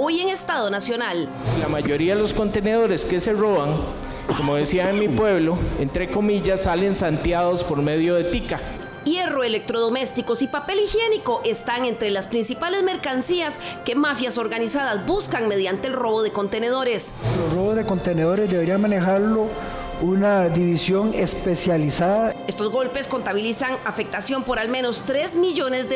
hoy en Estado Nacional. La mayoría de los contenedores que se roban, como decía en mi pueblo, entre comillas, salen santeados por medio de tica. Hierro, electrodomésticos y papel higiénico están entre las principales mercancías que mafias organizadas buscan mediante el robo de contenedores. Los robos de contenedores debería manejarlo una división especializada. Estos golpes contabilizan afectación por al menos $3 millones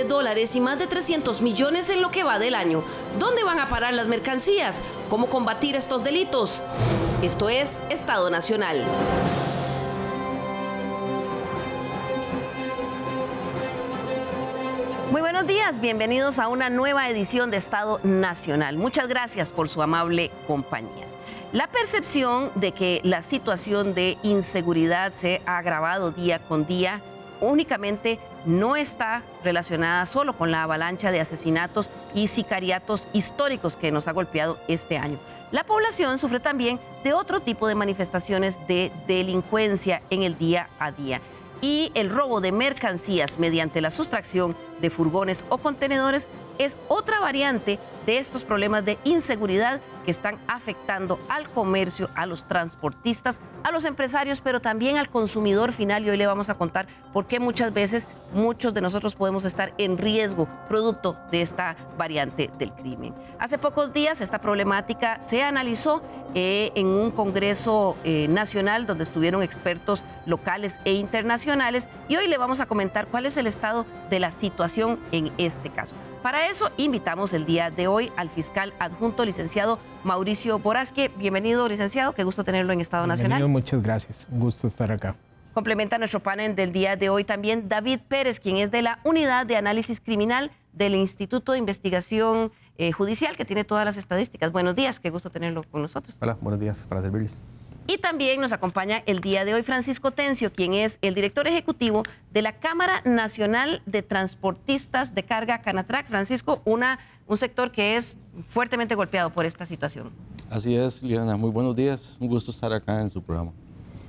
y más de 300 millones en lo que va del año. ¿Dónde van a parar las mercancías? ¿Cómo combatir estos delitos? Esto es Estado Nacional. Muy buenos días, bienvenidos a una nueva edición de Estado Nacional. Muchas gracias por su amable compañía. La percepción de que la situación de inseguridad se ha agravado día con día únicamente no está relacionada solo con la avalancha de asesinatos y sicariatos históricos que nos ha golpeado este año. La población sufre también de otro tipo de manifestaciones de delincuencia en el día a día. Y el robo de mercancías mediante la sustracción de furgones o contenedores es otra variante de estos problemas de inseguridad que están afectando al comercio, a los transportistas, a los empresarios, pero también al consumidor final. Y hoy le vamos a contar por qué muchas veces muchos de nosotros podemos estar en riesgo producto de esta variante del crimen. Hace pocos días esta problemática se analizó en un congreso nacional donde estuvieron expertos locales e internacionales, y hoy le vamos a comentar cuál es el estado de la situación en este caso. Para eso invitamos el día de hoy al fiscal adjunto licenciado Mauricio Borasque. Bienvenido, licenciado, qué gusto tenerlo en Estado Nacional. Bienvenido, muchas gracias, un gusto estar acá. Complementa nuestro panel del día de hoy también David Pérez, quien es de la Unidad de Análisis Criminal del Instituto de Investigación Judicial, que tiene todas las estadísticas. Buenos días, qué gusto tenerlo con nosotros. Hola, buenos días, para servirles. Y también nos acompaña el día de hoy Francisco Tencio, quien es el director ejecutivo de la Cámara Nacional de Transportistas de Carga, Canatrac. Francisco, un sector que es fuertemente golpeado por esta situación. Así es, Liliana, muy buenos días, un gusto estar acá en su programa.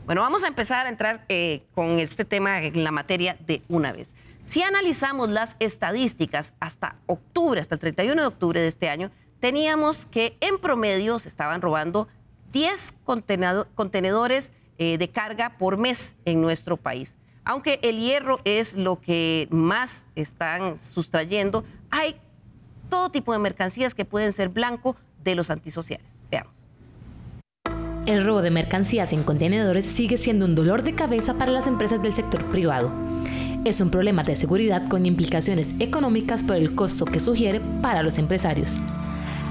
Bueno, vamos a empezar a entrar con este tema en la materia de una vez. Si analizamos las estadísticas hasta octubre, hasta el 31 de octubre de este año, teníamos que en promedio se estaban robando 10 contenedores de carga por mes en nuestro país. Aunque el hierro es lo que más están sustrayendo, hay todo tipo de mercancías que pueden ser blanco de los antisociales. Veamos. El robo de mercancías en contenedores sigue siendo un dolor de cabeza para las empresas del sector privado. Es un problema de seguridad con implicaciones económicas por el costo que sugiere para los empresarios.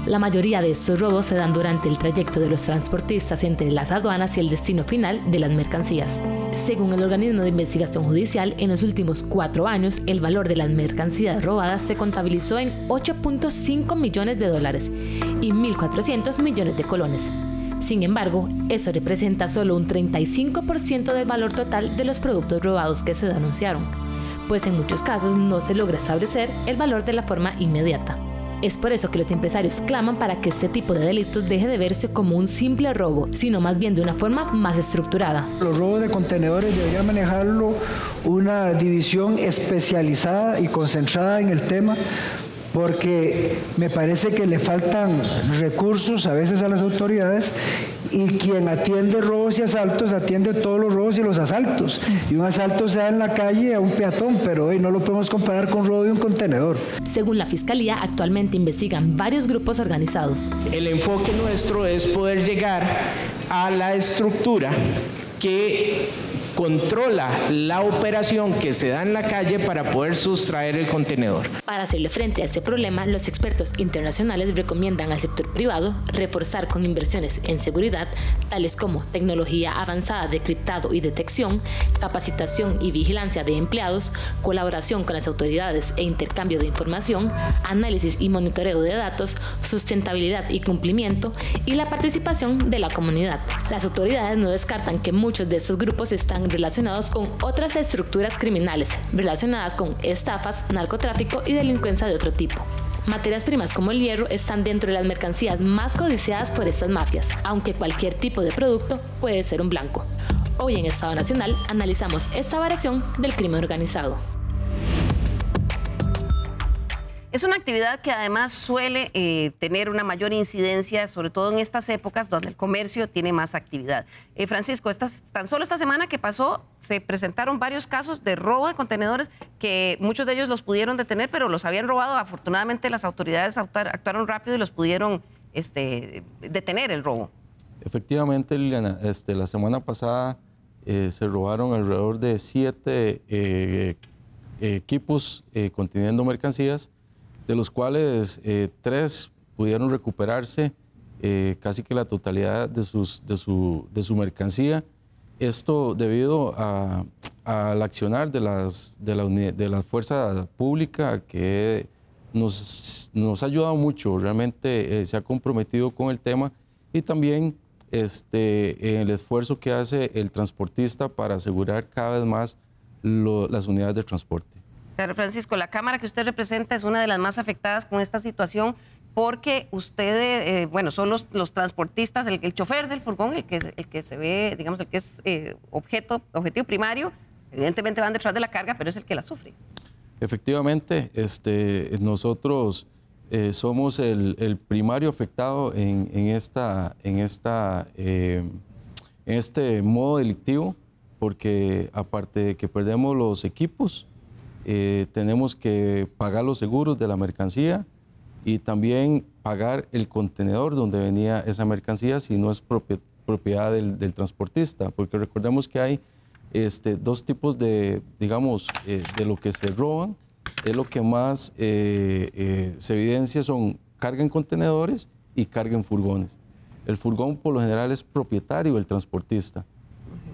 La mayoría de estos robos se dan durante el trayecto de los transportistas entre las aduanas y el destino final de las mercancías. Según el organismo de investigación judicial, en los últimos 4 años, el valor de las mercancías robadas se contabilizó en $8.5 millones y 1.400 millones de colones. Sin embargo, eso representa solo un 35% del valor total de los productos robados que se denunciaron, pues en muchos casos no se logra establecer el valor de la forma inmediata. Es por eso que los empresarios claman para que este tipo de delitos deje de verse como un simple robo, sino más bien de una forma más estructurada. Los robos de contenedores debería manejarlo una división especializada y concentrada en el tema, porque me parece que le faltan recursos a veces a las autoridades, y quien atiende robos y asaltos atiende todos los robos y los asaltos, y un asalto se da en la calle a un peatón, pero hoy no lo podemos comparar con robo de un contenedor. Según la Fiscalía, actualmente investigan varios grupos organizados. El enfoque nuestro es poder llegar a la estructura que controla la operación que se da en la calle para poder sustraer el contenedor. Para hacerle frente a este problema, los expertos internacionales recomiendan al sector privado reforzar con inversiones en seguridad, tales como tecnología avanzada de criptado y detección, capacitación y vigilancia de empleados, colaboración con las autoridades e intercambio de información, análisis y monitoreo de datos, sustentabilidad y cumplimiento, y la participación de la comunidad. Las autoridades no descartan que muchos de estos grupos están relacionados con otras estructuras criminales, relacionadas con estafas, narcotráfico y delincuencia de otro tipo. Materias primas como el hierro están dentro de las mercancías más codiciadas por estas mafias, aunque cualquier tipo de producto puede ser un blanco. Hoy en Estado Nacional analizamos esta variación del crimen organizado. Es una actividad que además suele tener una mayor incidencia, sobre todo en estas épocas donde el comercio tiene más actividad. Francisco, tan solo esta semana que pasó se presentaron varios casos de robo de contenedores que muchos de ellos los pudieron detener, pero los habían robado. Afortunadamente las autoridades actuaron rápido y los pudieron detener el robo. Efectivamente, Liliana, la semana pasada se robaron alrededor de 7 equipos conteniendo mercancías, de los cuales 3 pudieron recuperarse casi que la totalidad de su mercancía. Esto debido al accionar de la fuerza pública que nos ha ayudado mucho, realmente se ha comprometido con el tema, y también el esfuerzo que hace el transportista para asegurar cada vez más las unidades de transporte. Claro, Francisco, la Cámara que usted representa es una de las más afectadas con esta situación porque ustedes, son los transportistas, el chofer del furgón, el que se ve, digamos, el que es objetivo primario, evidentemente van detrás de la carga, pero es el que la sufre. Efectivamente, nosotros somos el primario afectado en este modo delictivo, porque aparte de que perdemos los equipos, tenemos que pagar los seguros de la mercancía y también pagar el contenedor donde venía esa mercancía si no es propiedad del transportista, porque recordemos que hay 2 tipos de, digamos, de lo que se roban. Es lo que más se evidencia son carga en contenedores y carga en furgones. El furgón por lo general es propietario del transportista.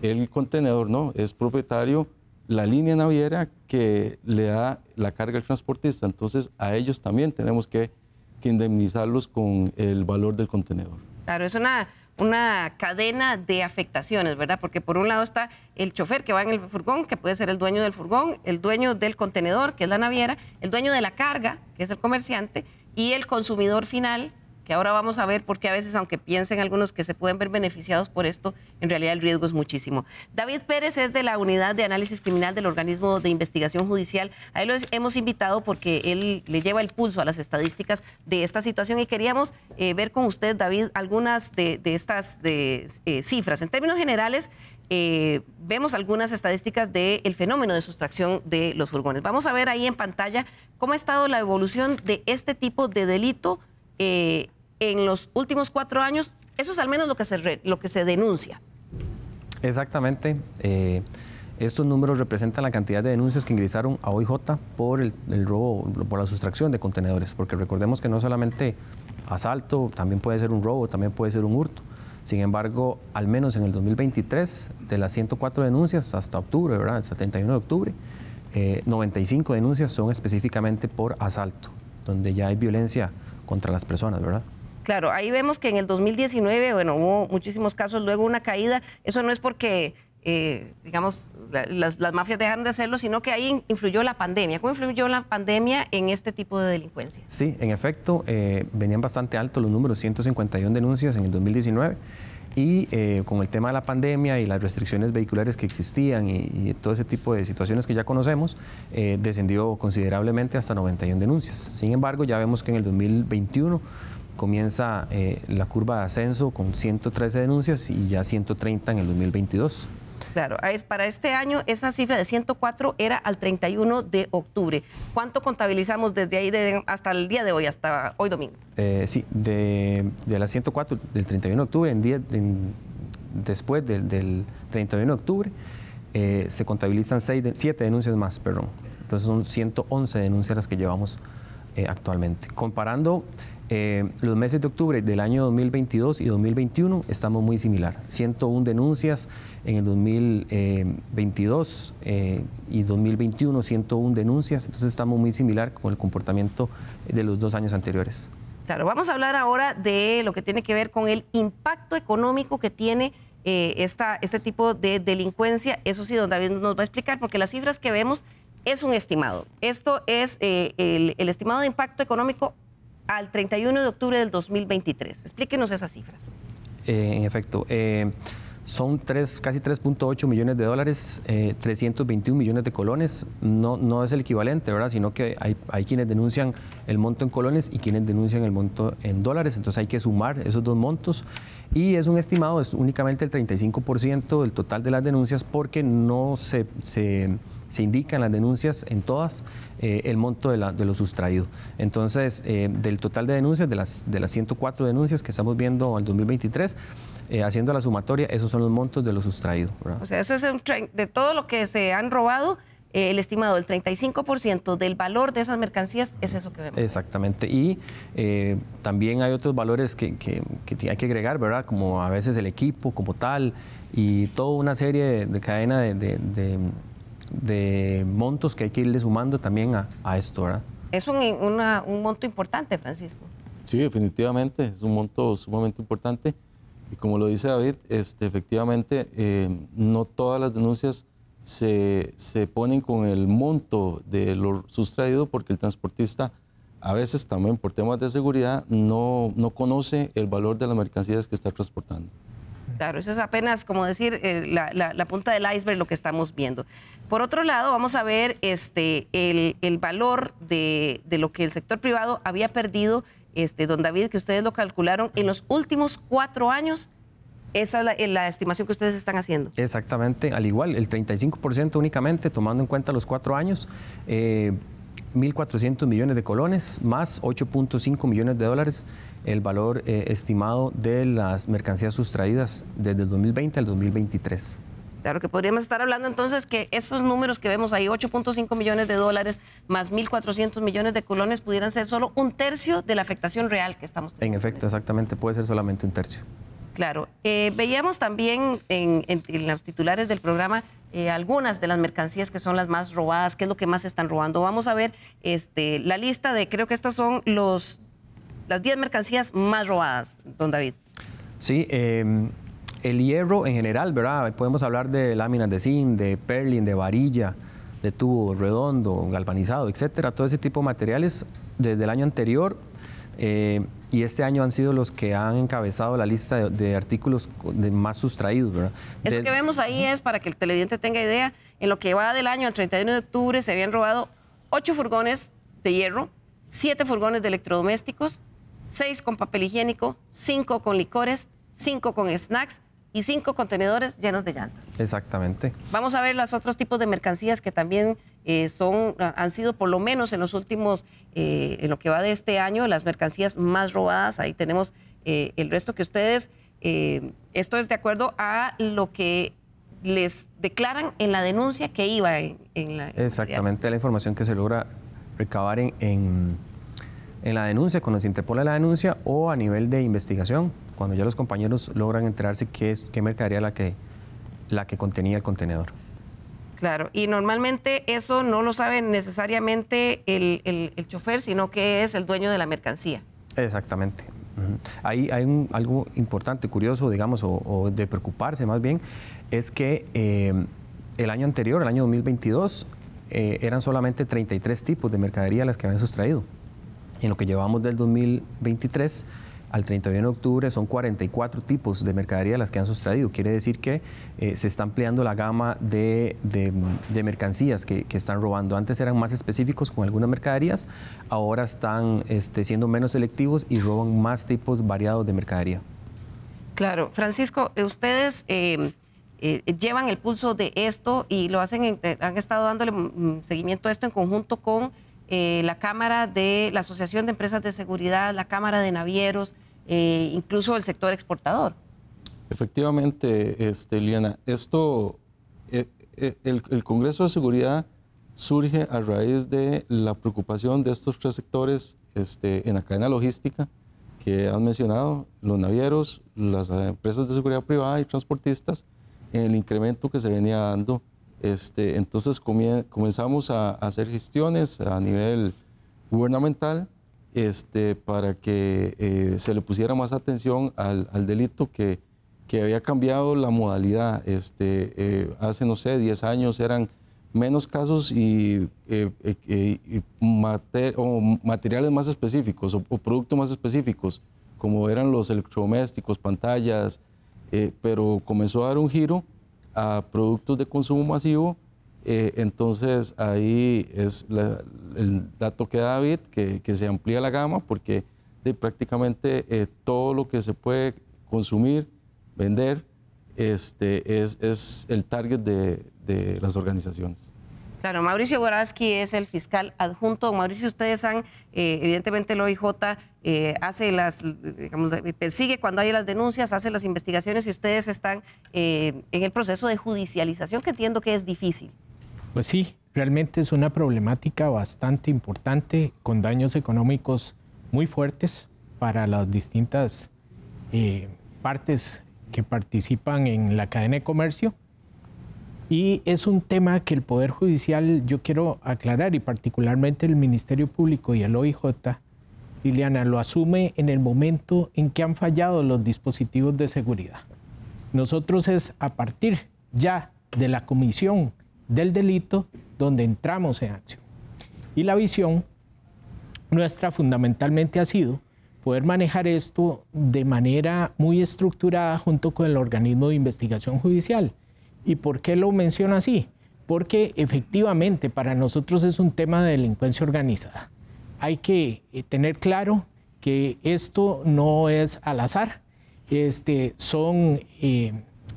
El contenedor no, es propietario la línea naviera que le da la carga al transportista. Entonces a ellos también tenemos que indemnizarlos con el valor del contenedor. Claro, es una cadena de afectaciones, ¿verdad? Porque por un lado está el chofer que va en el furgón, que puede ser el dueño del furgón, el dueño del contenedor, que es la naviera, el dueño de la carga, que es el comerciante, y el consumidor final, que ahora vamos a ver porque a veces, aunque piensen algunos que se pueden ver beneficiados por esto, en realidad el riesgo es muchísimo. David Pérez es de la Unidad de Análisis Criminal del Organismo de Investigación Judicial. A él lo hemos invitado porque él le lleva el pulso a las estadísticas de esta situación y queríamos ver con usted, David, algunas de estas cifras. En términos generales, vemos algunas estadísticas del fenómeno de sustracción de los furgones. Vamos a ver ahí en pantalla cómo ha estado la evolución de este tipo de delito en los últimos 4 años. Eso es al menos lo que se denuncia. Exactamente. Estos números representan la cantidad de denuncias que ingresaron a OIJ por el robo, por la sustracción de contenedores, porque recordemos que no solamente asalto, también puede ser un robo, también puede ser un hurto. Sin embargo, al menos en el 2023, de las 104 denuncias hasta octubre, ¿verdad? Hasta el 31 de octubre, 95 denuncias son específicamente por asalto, donde ya hay violencia contra las personas, ¿verdad? Claro, ahí vemos que en el 2019, hubo muchísimos casos, luego una caída. Eso no es porque, digamos, las mafias dejaron de hacerlo, sino que ahí influyó la pandemia. ¿Cómo influyó la pandemia en este tipo de delincuencia? Sí, en efecto, venían bastante altos los números, 151 denuncias en el 2019. Y con el tema de la pandemia y las restricciones vehiculares que existían y todo ese tipo de situaciones que ya conocemos, descendió considerablemente hasta 91 denuncias. Sin embargo, ya vemos que en el 2021 comienza la curva de ascenso con 113 denuncias y ya 130 en el 2022. Claro, para este año esa cifra de 104 era al 31 de octubre. ¿Cuánto contabilizamos desde ahí hasta el día de hoy, hasta hoy domingo? Sí, de las 104 del 31 de octubre, después del 31 de octubre, se contabilizan 7 denuncias más, perdón. Entonces son 111 denuncias las que llevamos actualmente. Comparando los meses de octubre del año 2022 y 2021, estamos muy similar. 101 denuncias en el 2022 y 2021, 101 denuncias. Entonces estamos muy similar con el comportamiento de los 2 años anteriores. Claro, vamos a hablar ahora de lo que tiene que ver con el impacto económico que tiene este tipo de delincuencia. Eso sí, don David nos va a explicar, porque las cifras que vemos es un estimado. Esto es el estimado de impacto económico al 31 de octubre del 2023. Explíquenos esas cifras. En efecto, Son casi 3.8 millones de dólares, 321 millones de colones. No es el equivalente, ¿verdad? Sino que hay quienes denuncian el monto en colones y quienes denuncian el monto en dólares. Entonces hay que sumar esos dos montos. Y es un estimado, es únicamente el 35% del total de las denuncias, porque no se indica en las denuncias, en todas, el monto de lo sustraído. Entonces, del total de denuncias, de las 104 denuncias que estamos viendo al 2023, haciendo la sumatoria, esos son los montos de lo sustraído, ¿verdad? O sea, eso es de todo lo que se han robado, el estimado del 35% del valor de esas mercancías es eso que vemos. Exactamente. Y también hay otros valores que hay que agregar, ¿verdad? Como a veces el equipo como tal y toda una serie de cadena de montos que hay que irle sumando también a esto, ¿verdad? Es un monto importante, Francisco. Sí, definitivamente, es un monto sumamente importante. Y como lo dice David, efectivamente, no todas las denuncias se ponen con el monto de lo sustraído, porque el transportista a veces también por temas de seguridad no conoce el valor de las mercancías que está transportando. Claro, eso es apenas, como decir, la punta del iceberg, lo que estamos viendo. Por otro lado, vamos a ver el valor de lo que el sector privado había perdido, don David, que ustedes lo calcularon en los últimos 4 años. Esa es la estimación que ustedes están haciendo. Exactamente, al igual, el 35% únicamente, tomando en cuenta los 4 años, 1.400 millones de colones, más 8.5 millones de dólares, el valor estimado de las mercancías sustraídas desde el 2020 al 2023. Claro que podríamos estar hablando entonces que esos números que vemos ahí, 8.5 millones de dólares más 1.400 millones de colones, pudieran ser solo 1/3 de la afectación real que estamos teniendo. En efecto, exactamente, puede ser solamente 1/3. Claro. Veíamos también en los titulares del programa algunas de las mercancías que son las más robadas, qué es lo que más están robando. Vamos a ver la lista de, creo que estas son las 10 mercancías más robadas, don David. Sí, el hierro en general, ¿verdad? Podemos hablar de láminas de zinc, de perlin, de varilla, de tubo redondo, galvanizado, etcétera. Todo ese tipo de materiales desde el año anterior y este año han sido los que han encabezado la lista de artículos más sustraídos, ¿verdad? Eso que vemos ahí es, para que el televidente tenga idea, en lo que va del año al 31 de octubre se habían robado 8 furgones de hierro, 7 furgones de electrodomésticos, 6 con papel higiénico, 5 con licores, 5 con snacks y 5 contenedores llenos de llantas. Exactamente. Vamos a ver los otros tipos de mercancías que también han sido, por lo menos en los últimos, en lo que va de este año, las mercancías más robadas. Ahí tenemos el resto que ustedes, esto es de acuerdo a lo que les declaran en la denuncia que iba en la... Exactamente, la información que se logra recabar en la denuncia, cuando se interpone la denuncia, o a nivel de investigación, cuando ya los compañeros logran enterarse qué mercadería la que contenía el contenedor. Claro, y normalmente eso no lo sabe necesariamente el chofer, sino que es el dueño de la mercancía. Exactamente. Hay algo importante, curioso, digamos, o de preocuparse más bien, es que el año anterior, el año 2022, eran solamente 33 tipos de mercadería las que habían sustraído. En lo que llevamos del 2023 al 31 de octubre son 44 tipos de mercadería las que han sustraído. Quiere decir que se está ampliando la gama de mercancías que están robando. Antes eran más específicos con algunas mercaderías, ahora están siendo menos selectivos y roban más tipos variados de mercadería. Claro. Francisco, ustedes llevan el pulso de esto y lo hacen, han estado dándole seguimiento a esto en conjunto con la Cámara de la Asociación de Empresas de Seguridad, la Cámara de Navieros, incluso el sector exportador. Efectivamente, Liana, esto, el Congreso de Seguridad surge a raíz de la preocupación de estos 3 sectores en la cadena logística que han mencionado, los navieros, las empresas de seguridad privada y transportistas, en el incremento que se venía dando. Entonces comenzamos a hacer gestiones a nivel gubernamental para que se le pusiera más atención al delito que había cambiado la modalidad. Hace, no sé, 10 años eran menos casos y materiales más específicos o productos más específicos, como eran los electrodomésticos, pantallas, pero comenzó a dar un giro a productos de consumo masivo. Entonces ahí es el dato que da David, que se amplía la gama porque prácticamente todo lo que se puede consumir, vender, es el target de las organizaciones. Claro, Mauricio Boraski es el fiscal adjunto. Mauricio, ustedes han, evidentemente el OIJ persigue cuando hay las denuncias, hace las investigaciones y ustedes están en el proceso de judicialización, que entiendo que es difícil. Pues sí, realmente es una problemática bastante importante con daños económicos muy fuertes para las distintas partes que participan en la cadena de comercio. Y es un tema que el Poder Judicial, yo quiero aclarar, y particularmente el Ministerio Público y el OIJ, Liliana, lo asume en el momento en que han fallado los dispositivos de seguridad. Nosotros es a partir ya de la comisión del delito donde entramos en acción. Y la visión nuestra fundamentalmente ha sido poder manejar esto de manera muy estructurada junto con el organismo de investigación judicial. ¿Y por qué lo menciono así? Porque efectivamente para nosotros es un tema de delincuencia organizada. Hay que tener claro que esto no es al azar. Son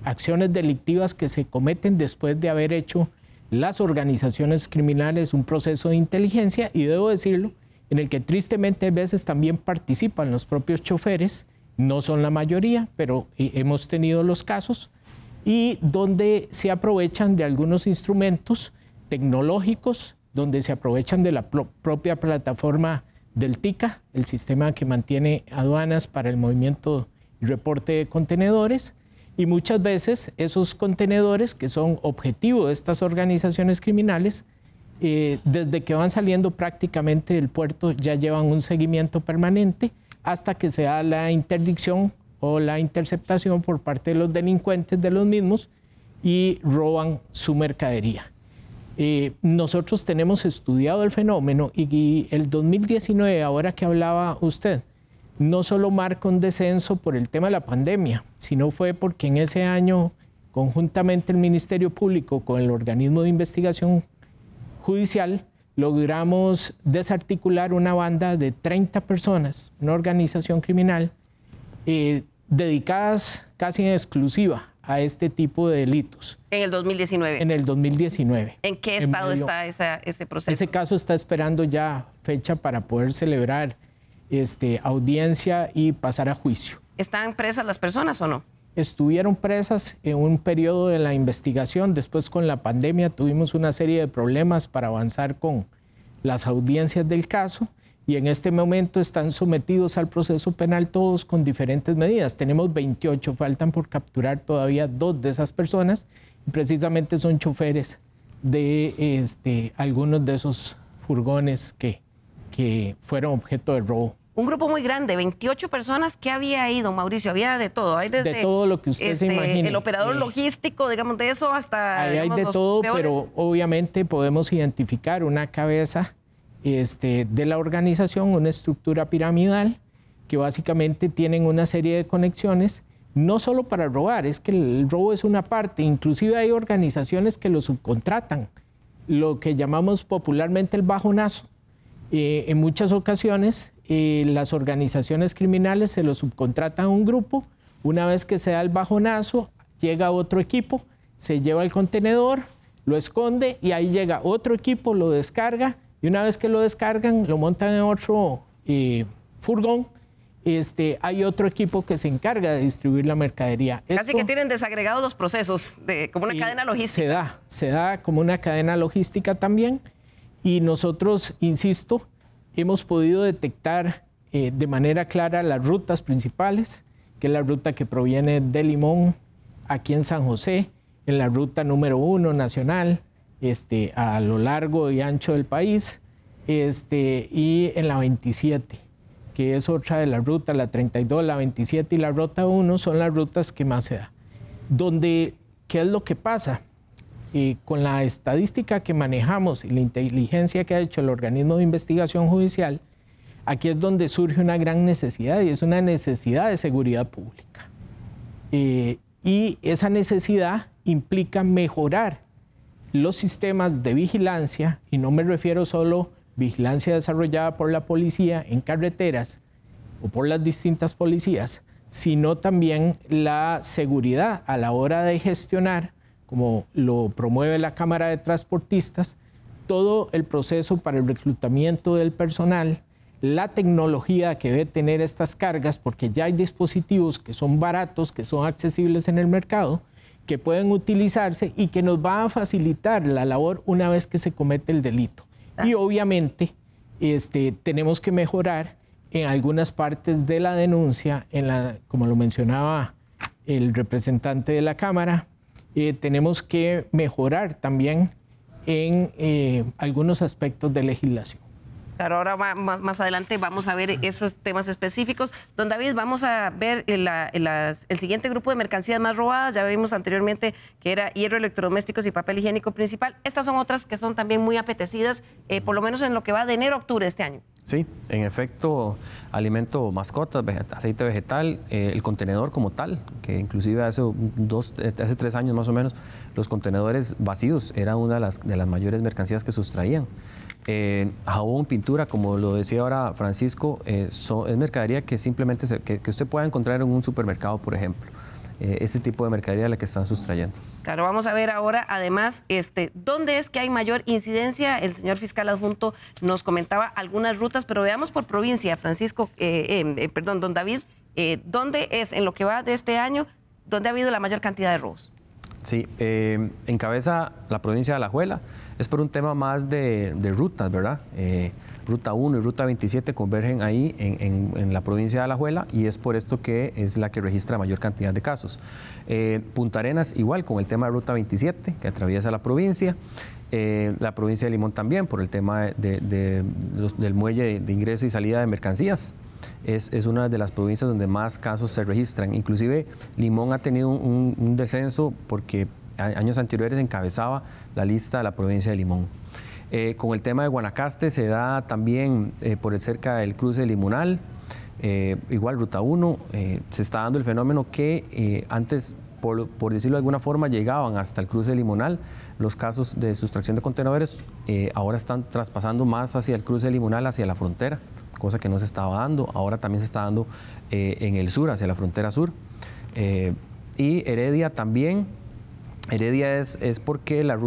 acciones delictivas que se cometen después de haber hecho las organizaciones criminales un proceso de inteligencia, y debo decirlo, en el que tristemente a veces también participan los propios choferes, no son la mayoría, pero hemos tenido los casos, y donde se aprovechan de algunos instrumentos tecnológicos, donde se aprovechan de la propia plataforma del TICA, el sistema que mantiene aduanas para el movimiento y reporte de contenedores, y muchas veces esos contenedores que son objetivo de estas organizaciones criminales, desde que van saliendo prácticamente del puerto ya llevan un seguimiento permanente hasta que se da la interdicción o la interceptación por parte de los delincuentes de los mismos y roban su mercadería. Nosotros tenemos estudiado el fenómeno y el 2019, ahora que hablaba usted, no solo marca un descenso por el tema de la pandemia, sino fue porque en ese año, conjuntamente el Ministerio Público con el organismo de investigación judicial, logramos desarticular una banda de 30 personas, una organización criminal, dedicadas casi en exclusiva a este tipo de delitos. En el 2019. En el 2019. ¿En qué estado está ese proceso? Ese caso está esperando ya fecha para poder celebrar audiencia y pasar a juicio. ¿Están presas las personas o no? Estuvieron presas en un periodo de la investigación. Después, con la pandemia, tuvimos una serie de problemas para avanzar con las audiencias del caso, y en este momento están sometidos al proceso penal todos con diferentes medidas. Tenemos 28, faltan por capturar todavía 2 de esas personas, y precisamente son choferes de algunos de esos furgones que fueron objeto de robo. Un grupo muy grande, 28 personas. ¿Qué había ahí, don Mauricio? Había de todo. Hay desde de todo lo que usted se imagine. El operador logístico, digamos, de eso hasta... Ahí hay de todo, pero obviamente podemos identificar una cabeza de la organización, una estructura piramidal, que básicamente tienen una serie de conexiones, no solo para robar, es que el robo es una parte, inclusive hay organizaciones que lo subcontratan, lo que llamamos popularmente el bajonazo. En muchas ocasiones las organizaciones criminales se lo subcontratan a un grupo. Una vez que se da el bajonazo, llega otro equipo, se lleva el contenedor, lo esconde y ahí llega otro equipo, lo descarga, y una vez que lo descargan, lo montan en otro furgón. Hay otro equipo que se encarga de distribuir la mercadería. Casi que tienen desagregados los procesos, como una cadena logística. Se da como una cadena logística también. Y nosotros, insisto, hemos podido detectar de manera clara las rutas principales, que es la ruta que proviene de Limón, aquí en San José, en la ruta número 1 nacional, a lo largo y ancho del país, y en la 27, que es otra de las rutas, la 32, la 27 y la ruta 1 son las rutas que más se da. Donde, ¿qué es lo que pasa? Con la estadística que manejamos y la inteligencia que ha hecho el organismo de investigación judicial, aquí es donde surge una gran necesidad, y es una necesidad de seguridad pública. y esa necesidad implica mejorar los sistemas de vigilancia, y no me refiero solo a vigilancia desarrollada por la policía en carreteras o por las distintas policías, sino también la seguridad a la hora de gestionar, como lo promueve la Cámara de Transportistas, todo el proceso para el reclutamiento del personal, la tecnología que debe tener estas cargas, porque ya hay dispositivos que son baratos, que son accesibles en el mercado, que pueden utilizarse y que nos va a facilitar la labor una vez que se comete el delito. Y obviamente tenemos que mejorar en algunas partes de la denuncia, como lo mencionaba el representante de la Cámara, tenemos que mejorar también en algunos aspectos de legislación. Claro, ahora más adelante vamos a ver esos temas específicos. Don David, vamos a ver el siguiente grupo de mercancías más robadas. Ya vimos anteriormente que era hierro, electrodomésticos y papel higiénico principal. Estas son otras que son también muy apetecidas, por lo menos en lo que va de enero a octubre de este año. Sí, en efecto, alimento, mascotas, aceite vegetal, el contenedor como tal, que inclusive hace 3 años más o menos, los contenedores vacíos era una de las mayores mercancías que sustraían. Jabón, pintura, como lo decía ahora Francisco, es mercadería que simplemente que usted pueda encontrar en un supermercado, por ejemplo. Ese tipo de mercadería es la que están sustrayendo. Claro, vamos a ver ahora, además, dónde es que hay mayor incidencia. El señor fiscal adjunto nos comentaba algunas rutas, pero veamos por provincia, Francisco, don David, ¿dónde es, en lo que va de este año, dónde ha habido la mayor cantidad de robos? Sí, encabeza la provincia de Alajuela. Es por un tema más de rutas, ¿verdad? Ruta 1 y Ruta 27 convergen ahí en la provincia de Alajuela, y es por esto que es la que registra mayor cantidad de casos. Punta Arenas igual con el tema de Ruta 27 que atraviesa la provincia de Limón también por el tema del muelle de ingreso y salida de mercancías. Es una de las provincias donde más casos se registran. Inclusive Limón ha tenido un descenso porque años anteriores encabezaba la lista de la provincia de Limón. Con el tema de Guanacaste se da también por cerca del cruce de Limonal, igual Ruta 1, se está dando el fenómeno que antes, por decirlo de alguna forma, llegaban hasta el cruce de Limonal. Los casos de sustracción de contenedores ahora están traspasando más hacia el cruce de Limonal, hacia la frontera, cosa que no se estaba dando. Ahora también se está dando en el sur, hacia la frontera sur. Y Heredia también. Heredia es porque la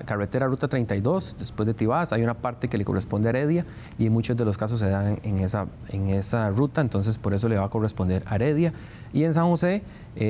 carretera Ruta 32, después de Tibás, hay una parte que le corresponde a Heredia y muchos de los casos se dan en esa ruta, entonces por eso le va a corresponder a Heredia. Y en San José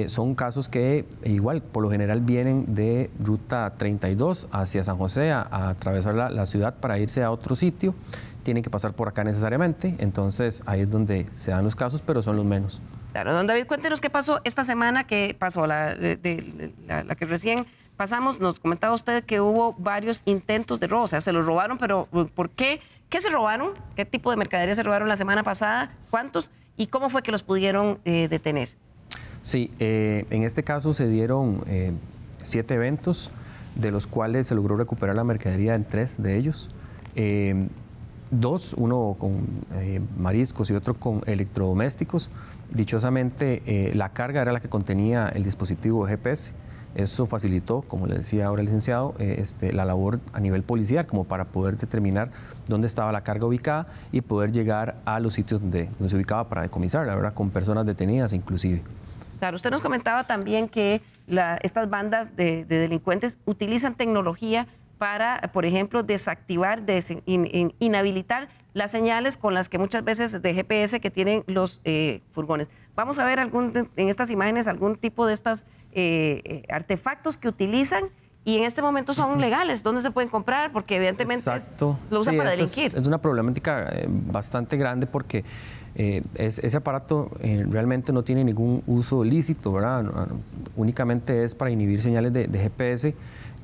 son casos que igual por lo general vienen de Ruta 32 hacia San José a atravesar la ciudad para irse a otro sitio. Tienen que pasar por acá necesariamente, entonces ahí es donde se dan los casos, pero son los menos. Claro, don David, cuéntenos qué pasó esta semana, qué pasó, la que recién pasamos. Nos comentaba usted que hubo varios intentos de robo, o sea, se los robaron, pero ¿por qué? ¿Qué se robaron? ¿Qué tipo de mercadería se robaron la semana pasada? ¿Cuántos? ¿Y cómo fue que los pudieron detener? Sí, en este caso se dieron 7 eventos, de los cuales se logró recuperar la mercadería en 3 de ellos. 2, uno con mariscos y otro con electrodomésticos. Dichosamente, la carga era la que contenía el dispositivo GPS. Eso facilitó, como le decía ahora el licenciado, la labor a nivel policial, como para poder determinar dónde estaba la carga ubicada y poder llegar a los sitios donde se ubicaba para decomisarla, ¿verdad? Con personas detenidas inclusive. Claro, usted nos comentaba también que estas bandas de delincuentes utilizan tecnología para, por ejemplo, desactivar, inhabilitar las señales con las que muchas veces de GPS que tienen los furgones. Vamos a ver en estas imágenes algún tipo de estos artefactos que utilizan y en este momento son legales. ¿Dónde se pueden comprar? Porque evidentemente lo usan para delinquir. Es una problemática bastante grande porque ese aparato realmente no tiene ningún uso lícito, ¿verdad? Únicamente es para inhibir señales de GPS.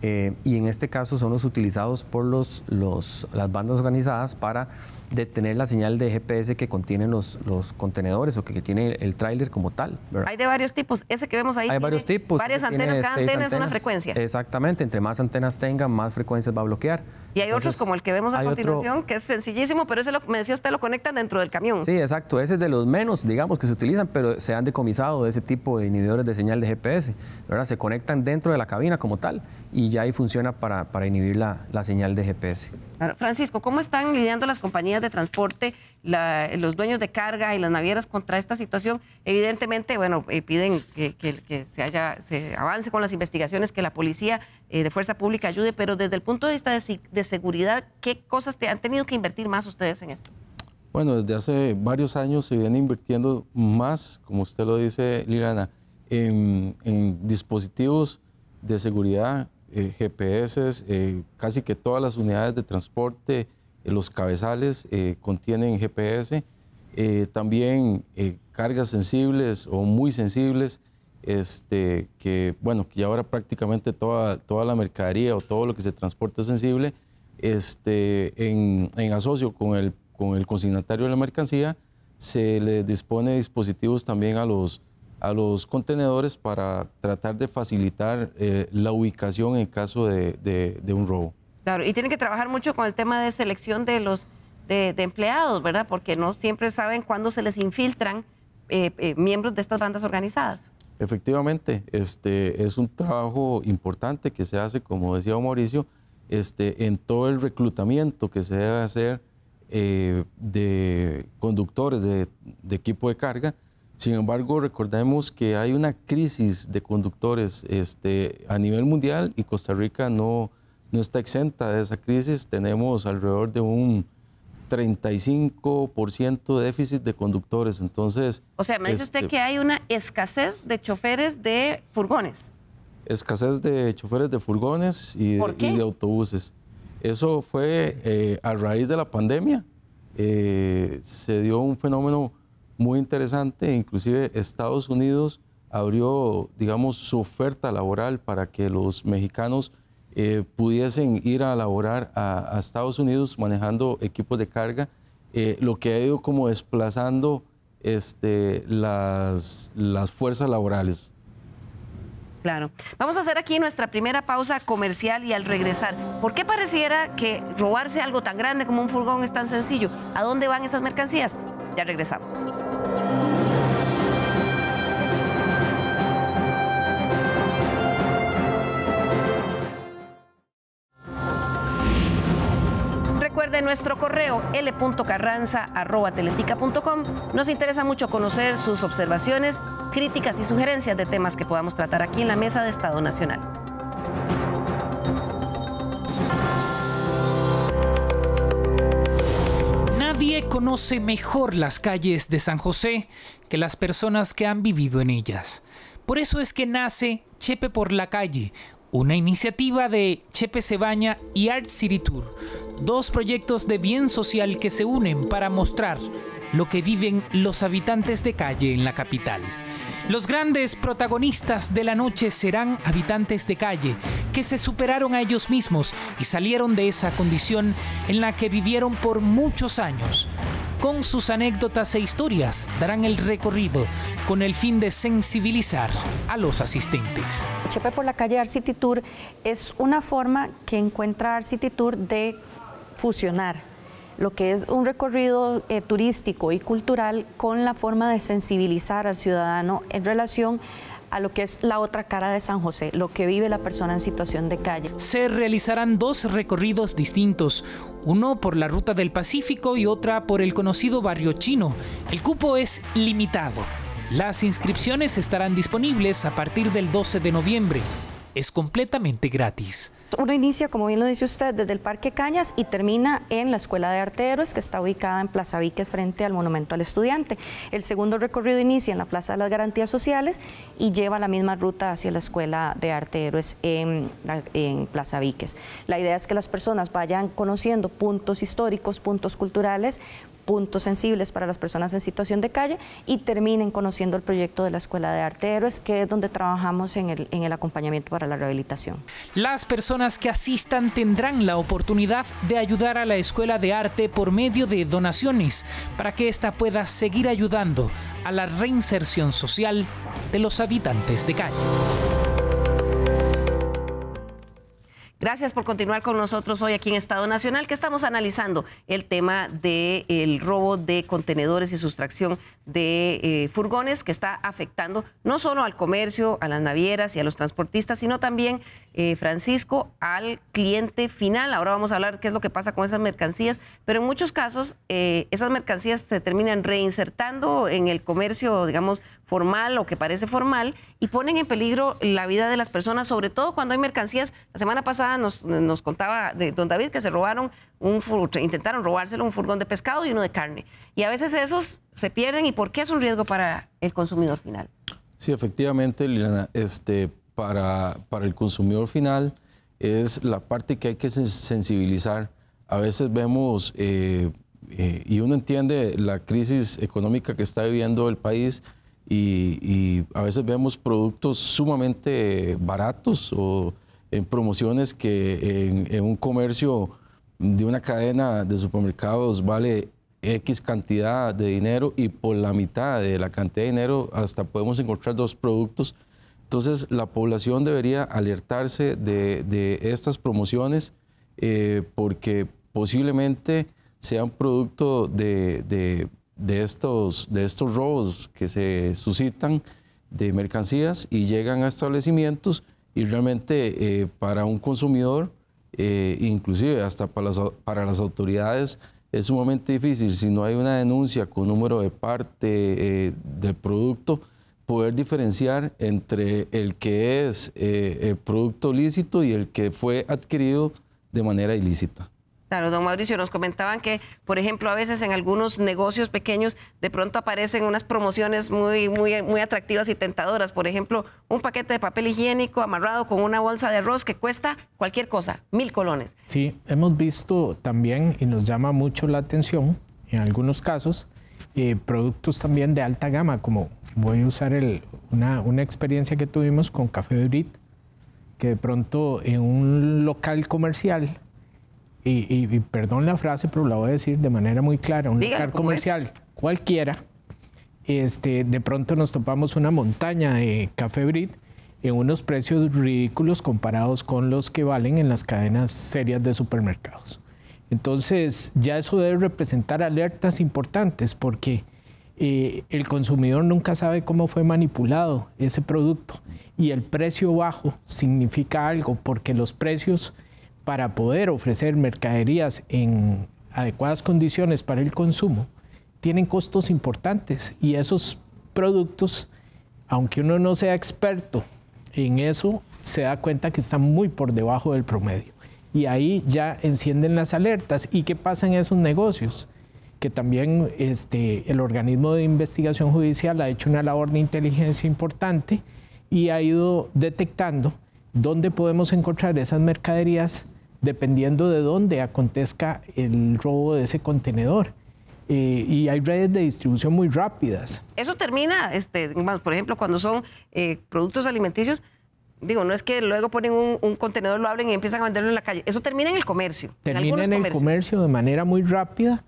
Y en este caso son los utilizados por las bandas organizadas para de tener la señal de GPS que contienen los contenedores o que tiene el tráiler como tal, ¿verdad? Hay de varios tipos. Ese que vemos ahí hay varios tipos. Varias antenas, cada antena es una frecuencia. Exactamente, entre más antenas tengan, más frecuencias va a bloquear. Y hay otros como el que vemos a continuación, que es sencillísimo, pero ese me decía usted, lo conectan dentro del camión. Sí, exacto. Ese es de los menos, digamos, que se utilizan, pero se han decomisado de ese tipo de inhibidores de señal de GPS, ¿verdad? Se conectan dentro de la cabina como tal y ya ahí funciona para inhibir la señal de GPS. Claro. Francisco, ¿cómo están lidiando las compañías de transporte, los dueños de carga y las navieras contra esta situación? Evidentemente, bueno, piden que se avance con las investigaciones, que la policía de fuerza pública ayude, pero desde el punto de vista de seguridad, ¿qué cosas han tenido que invertir más ustedes en esto? Bueno, desde hace varios años se viene invirtiendo más, como usted lo dice, Liliana, en dispositivos de seguridad, GPS, casi que todas las unidades de transporte, los cabezales contienen GPS, también cargas sensibles o muy sensibles, que ya ahora prácticamente toda la mercadería o todo lo que se transporta es sensible, en asocio con el consignatario de la mercancía, se le dispone dispositivos también a los contenedores para tratar de facilitar la ubicación en caso de un robo. Claro, y tienen que trabajar mucho con el tema de selección de empleados, ¿verdad? Porque no siempre saben cuándo se les infiltran miembros de estas bandas organizadas. Efectivamente, es un trabajo importante que se hace, como decía Mauricio, en todo el reclutamiento que se debe hacer de conductores de equipo de carga. Sin embargo, recordemos que hay una crisis de conductores a nivel mundial y Costa Rica no está exenta de esa crisis. Tenemos alrededor de un 35% de déficit de conductores. Entonces, o sea, me dice usted que hay una escasez de choferes de furgones. Escasez de choferes de furgones y de autobuses. Eso fue a raíz de la pandemia. Se dio un fenómeno muy interesante, inclusive Estados Unidos abrió, digamos, su oferta laboral para que los mexicanos pudiesen ir a laborar a Estados Unidos manejando equipos de carga, lo que ha ido como desplazando las fuerzas laborales. Claro. Vamos a hacer aquí nuestra primera pausa comercial y al regresar, ¿por qué pareciera que robarse algo tan grande como un furgón es tan sencillo? ¿A dónde van esas mercancías? Ya regresamos. Recuerde nuestro correo l.carranza@teletica.com. Nos interesa mucho conocer sus observaciones, críticas y sugerencias de temas que podamos tratar aquí en la Mesa de Estado Nacional. Nadie conoce mejor las calles de San José que las personas que han vivido en ellas. Por eso es que nace Chepe por la Calle, una iniciativa de Chepe Cebaña y Art City Tour, dos proyectos de bien social que se unen para mostrar lo que viven los habitantes de calle en la capital. Los grandes protagonistas de la noche serán habitantes de calle que se superaron a ellos mismos y salieron de esa condición en la que vivieron por muchos años. Con sus anécdotas e historias darán el recorrido con el fin de sensibilizar a los asistentes. Chepe por la Calle Art City Tour es una forma que encuentra Art City Tour de fusionar lo que es un recorrido turístico y cultural con la forma de sensibilizar al ciudadano en relación a lo que es la otra cara de San José, lo que vive la persona en situación de calle. Se realizarán dos recorridos distintos, uno por la Ruta del Pacífico y otra por el conocido Barrio Chino. El cupo es limitado. Las inscripciones estarán disponibles a partir del 12 de noviembre. Es completamente gratis. Uno inicia, como bien lo dice usted, desde el Parque Cañas y termina en la Escuela de Arte Héroes, que está ubicada en Plaza Víquez frente al Monumento al Estudiante. El segundo recorrido inicia en la Plaza de las Garantías Sociales y lleva la misma ruta hacia la Escuela de Arte Héroes en Plaza Víquez. La idea es que las personas vayan conociendo puntos históricos, puntos culturales, puntos sensibles para las personas en situación de calle y terminen conociendo el proyecto de la Escuela de Arte Héroes, que es donde trabajamos en el acompañamiento para la rehabilitación. Las personas que asistan tendrán la oportunidad de ayudar a la Escuela de Arte por medio de donaciones para que ésta pueda seguir ayudando a la reinserción social de los habitantes de calle. Gracias por continuar con nosotros hoy aquí en Estado Nacional, que estamos analizando el tema del robo de contenedores y sustracción de furgones que está afectando no solo al comercio, a las navieras y a los transportistas, sino también, Francisco, al cliente final. Ahora vamos a hablar qué es lo que pasa con esas mercancías, pero en muchos casos esas mercancías se terminan reinsertando en el comercio, digamos, formal o que parece formal, y ponen en peligro la vida de las personas, sobre todo cuando hay mercancías. La semana pasada nos contaba de don David que se robaron intentaron robárselo, un furgón de pescado y uno de carne. Y a veces esos se pierden. ¿Y por qué es un riesgo para el consumidor final? Sí, efectivamente, Liliana, para el consumidor final es la parte que hay que sensibilizar. A veces vemos, y uno entiende la crisis económica que está viviendo el país, y a veces vemos productos sumamente baratos o en promociones que en un comercio de una cadena de supermercados vale X cantidad de dinero, y por la mitad de la cantidad de dinero hasta podemos encontrar 2 productos. Entonces la población debería alertarse de estas promociones, porque posiblemente sean producto de estos robos que se suscitan de mercancías y llegan a establecimientos, y realmente para un consumidor, inclusive hasta para las autoridades, es sumamente difícil, si no hay una denuncia con número de parte del producto, poder diferenciar entre el que es producto lícito y el que fue adquirido de manera ilícita. Claro, don Mauricio, nos comentaban que, por ejemplo, a veces en algunos negocios pequeños de pronto aparecen unas promociones muy atractivas y tentadoras. Por ejemplo, un paquete de papel higiénico amarrado con una bolsa de arroz que cuesta cualquier cosa, 1,000 colones. Sí, hemos visto también, y nos llama mucho la atención, en algunos casos, productos también de alta gama, como voy a usar una experiencia que tuvimos con Café Brit, que de pronto en un local comercial, y perdón la frase, pero la voy a decir de manera muy clara, un local comercial cualquiera, de pronto nos topamos una montaña de Café Brit en unos precios ridículos comparados con los que valen en las cadenas serias de supermercados. Entonces ya eso debe representar alertas importantes, porque el consumidor nunca sabe cómo fue manipulado ese producto, y el precio bajo significa algo, porque los precios para poder ofrecer mercaderías en adecuadas condiciones para el consumo tienen costos importantes, y esos productos, aunque uno no sea experto en eso, se da cuenta que están muy por debajo del promedio, y ahí ya encienden las alertas. ¿Y qué pasa en esos negocios? Que también el organismo de investigación judicial ha hecho una labor de inteligencia importante y ha ido detectando dónde podemos encontrar esas mercaderías dependiendo de dónde acontezca el robo de ese contenedor. Y hay redes de distribución muy rápidas. Eso termina, por ejemplo, cuando son productos alimenticios, digo, no es que luego ponen un contenedor, lo abren y empiezan a venderlo en la calle. Eso termina en el comercio. Termina en el comercio de manera muy rápida,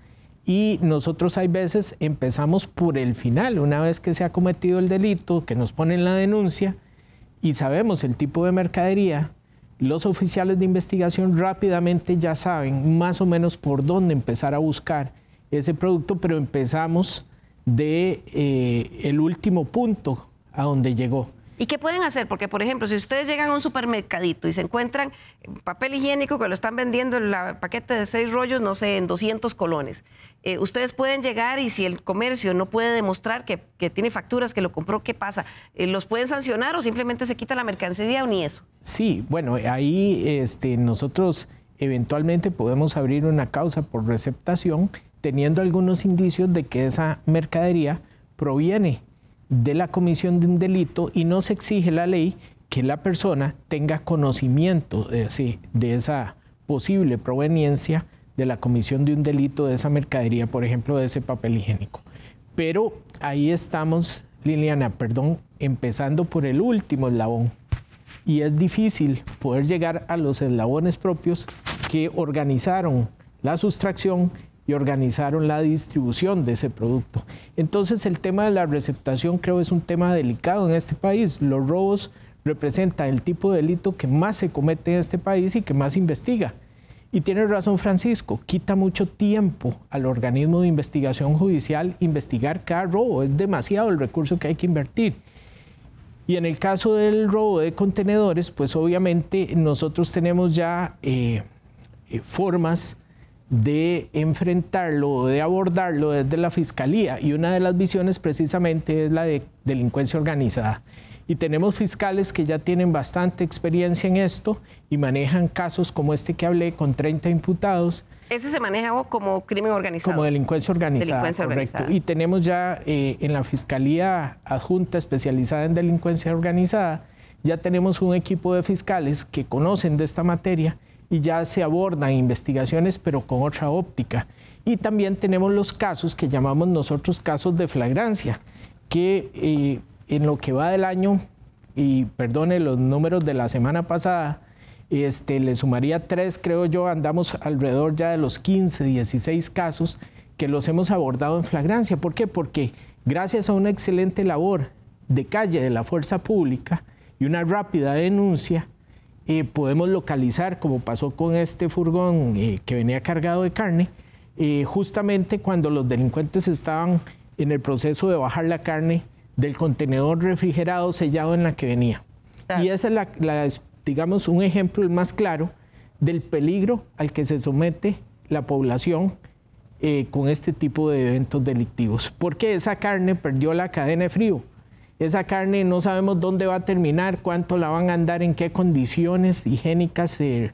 y nosotros hay veces empezamos por el final, una vez que se ha cometido el delito, que nos ponen la denuncia y sabemos el tipo de mercadería. Los oficiales de investigación rápidamente ya saben más o menos por dónde empezar a buscar ese producto, pero empezamos el último punto a donde llegó. ¿Y qué pueden hacer? Porque, por ejemplo, si ustedes llegan a un supermercadito y se encuentran papel higiénico que lo están vendiendo en el paquete de 6 rollos, no sé, en 200 colones, ustedes pueden llegar, y si el comercio no puede demostrar que tiene facturas, que lo compró, ¿qué pasa? ¿Los pueden sancionar o simplemente se quita la mercancía o ni eso? Sí, bueno, ahí nosotros eventualmente podemos abrir una causa por receptación teniendo algunos indicios de que esa mercadería proviene de la comisión de un delito, y no se exige la ley que la persona tenga conocimiento de esa posible proveniencia de la comisión de un delito de esa mercadería, por ejemplo, de ese papel higiénico. Pero ahí estamos, Liliana, empezando por el último eslabón. Y es difícil poder llegar a los eslabones propios que organizaron la sustracción y organizaron la distribución de ese producto. Entonces, el tema de la receptación creo es un tema delicado en este país. Los robos representan el tipo de delito que más se comete en este país y que más investiga. Y tiene razón Francisco, quita mucho tiempo al organismo de investigación judicial investigar cada robo. Es demasiado el recurso que hay que invertir. Y en el caso del robo de contenedores, pues obviamente nosotros tenemos ya formas de enfrentarlo, de abordarlo desde la Fiscalía. Y una de las visiones precisamente es la de delincuencia organizada. Y tenemos fiscales que ya tienen bastante experiencia en esto y manejan casos como este que hablé con 30 imputados. ¿Ese se maneja como crimen organizado? Como delincuencia organizada, correcto. Organizada. Y tenemos ya en la Fiscalía Adjunta especializada en delincuencia organizada, ya tenemos un equipo de fiscales que conocen de esta materia y ya se abordan investigaciones, pero con otra óptica. Y también tenemos los casos que llamamos nosotros casos de flagrancia, que en lo que va del año, y perdone los números de la semana pasada, le sumaría 3, creo yo, andamos alrededor ya de los 15, 16 casos que los hemos abordado en flagrancia. ¿Por qué? Porque gracias a una excelente labor de calle de la fuerza pública y una rápida denuncia, podemos localizar, como pasó con este furgón que venía cargado de carne, justamente cuando los delincuentes estaban en el proceso de bajar la carne del contenedor refrigerado sellado en la que venía. Claro. Y esa es digamos, un ejemplo el más claro del peligro al que se somete la población con este tipo de eventos delictivos. Porque esa carne perdió la cadena de frío. Esa carne no sabemos dónde va a terminar, cuánto la van a andar, en qué condiciones higiénicas se